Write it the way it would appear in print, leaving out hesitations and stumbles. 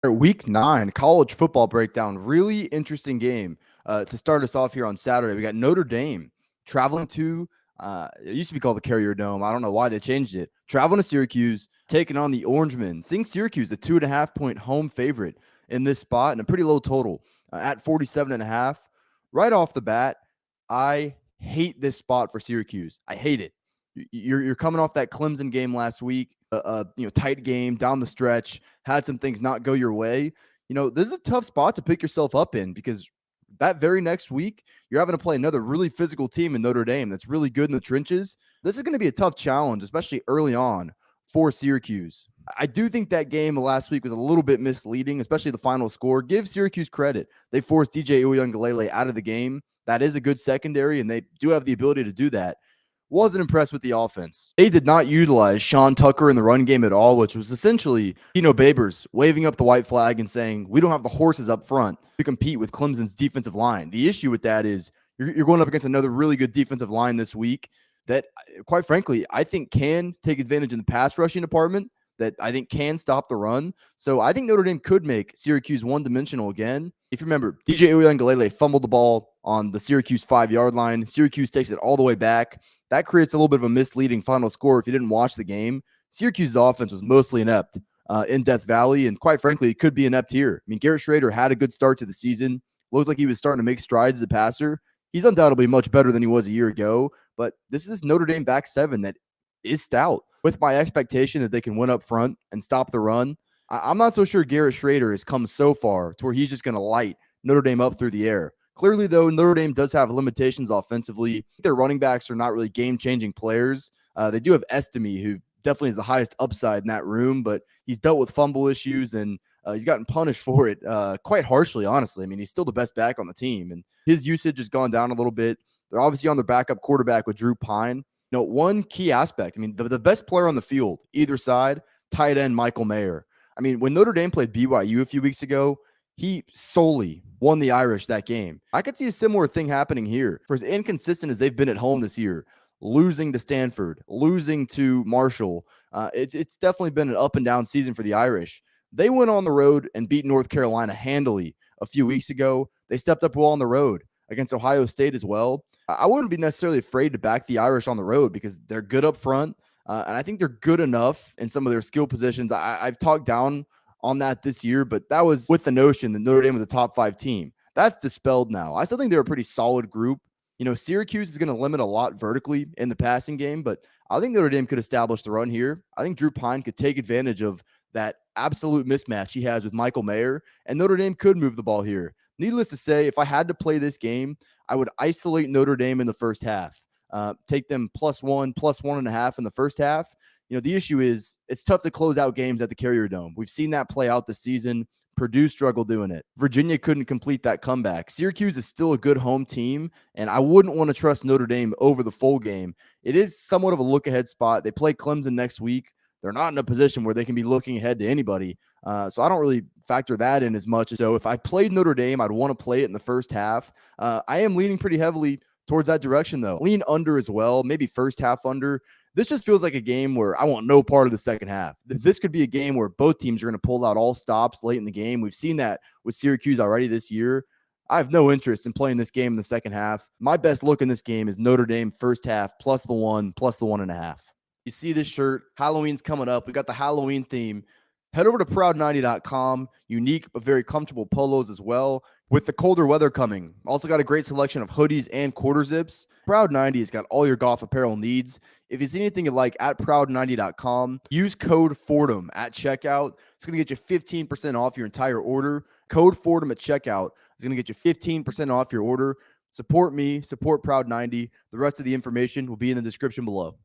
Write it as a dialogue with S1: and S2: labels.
S1: Week 9, college football breakdown. Really interesting game to start us off here on Saturday. We got Notre Dame traveling to, it used to be called the Carrier Dome. I don't know why they changed it. Traveling to Syracuse, taking on the Orangemen. Seeing Syracuse, a 2.5-point home favorite in this spot and a pretty low total at 47.5. Right off the bat, I hate this spot for Syracuse. I hate it. You're coming off that Clemson game last week, tight game down the stretch, had some things not go your way. This is a tough spot to pick yourself up in because that very next week, you're having to play another really physical team in Notre Dame that's really good in the trenches. This is going to be a tough challenge, especially early on for Syracuse. I do think that game last week was a little bit misleading, especially the final score. Give Syracuse credit. They forced DJ Uiagalelei out of the game. That is a good secondary, and they do have the ability to do that. Wasn't impressed with the offense. They did not utilize Sean Tucker in the run game at all, which was essentially Babers waving up the white flag and saying, we don't have the horses up front to compete with Clemson's defensive line. The issue with that is you're going up against another really good defensive line this week that, quite frankly, I think can take advantage in the pass rushing department, that I think can stop the run. So I think Notre Dame could make Syracuse one-dimensional again. If you remember, DJ Uiagalelei fumbled the ball on the Syracuse 5-yard line. Syracuse takes it all the way back. That creates a little bit of a misleading final score if you didn't watch the game. Syracuse's offense was mostly inept in Death Valley, and quite frankly, it could be inept here. I mean, Garrett Schrader had a good start to the season. Looked like he was starting to make strides as a passer. He's undoubtedly much better than he was a year ago, but this is Notre Dame back seven that is stout. With my expectation that they can win up front and stop the run, I'm not so sure Garrett Schrader has come so far to where he's just going to light Notre Dame up through the air. Clearly, though, Notre Dame does have limitations offensively. Their running backs are not really game-changing players. They do have Estime, who definitely is the highest upside in that room, but he's dealt with fumble issues, and he's gotten punished for it quite harshly, honestly. I mean, he's still the best back on the team, and his usage has gone down a little bit. They're obviously on their backup quarterback with Drew Pine. One key aspect, I mean, the best player on the field, either side, tight end Michael Mayer. I mean, when Notre Dame played BYU a few weeks ago, he solely won the Irish that game. I could see a similar thing happening here. For as inconsistent as they've been at home this year, losing to Stanford, losing to Marshall, it's definitely been an up and down season for the Irish. They went on the road and beat North Carolina handily a few weeks ago. They stepped up well on the road against Ohio State as well. I wouldn't be necessarily afraid to back the Irish on the road because they're good up front, and I think they're good enough in some of their skill positions. I've talked down on that this year, but that was with the notion that Notre Dame was a top 5 team. That's dispelled now. I still think they're a pretty solid group. Syracuse is going to limit a lot vertically in the passing game, but I think Notre Dame could establish the run here. I think Drew Pine could take advantage of that absolute mismatch he has with Michael Mayer, and Notre Dame could move the ball here. Needless to say, if I had to play this game, I would isolate Notre Dame in the first half. Take them +1, +1.5 in the first half. The issue is it's tough to close out games at the Carrier Dome. We've seen that play out this season. Purdue struggled doing it. Virginia couldn't complete that comeback. Syracuse is still a good home team, and I wouldn't want to trust Notre Dame over the full game. It is somewhat of a look-ahead spot. They play Clemson next week. They're not in a position where they can be looking ahead to anybody. So I don't really factor that in as much. So if I played Notre Dame, I'd want to play it in the first half. I am leaning pretty heavily towards that direction, though. Lean under as well, maybe first half under. This just feels like a game where I want no part of the second half. This could be a game where both teams are going to pull out all stops late in the game. We've seen that with Syracuse already this year. I have no interest in playing this game in the second half. My best look in this game is Notre Dame first half plus the 1, plus the 1.5. You see this shirt. Halloween's coming up. We got the Halloween theme. Head over to proud90.com. Unique but very comfortable polos as well. With the colder weather coming, also got a great selection of hoodies and quarter zips. Proud 90 has got all your golf apparel needs. If you see anything you like at proud90.com, use code Fordham at checkout. It's going to get you 15% off your entire order. Code Fordham at checkout is going to get you 15% off your order. Support me, support Proud 90. The rest of the information will be in the description below.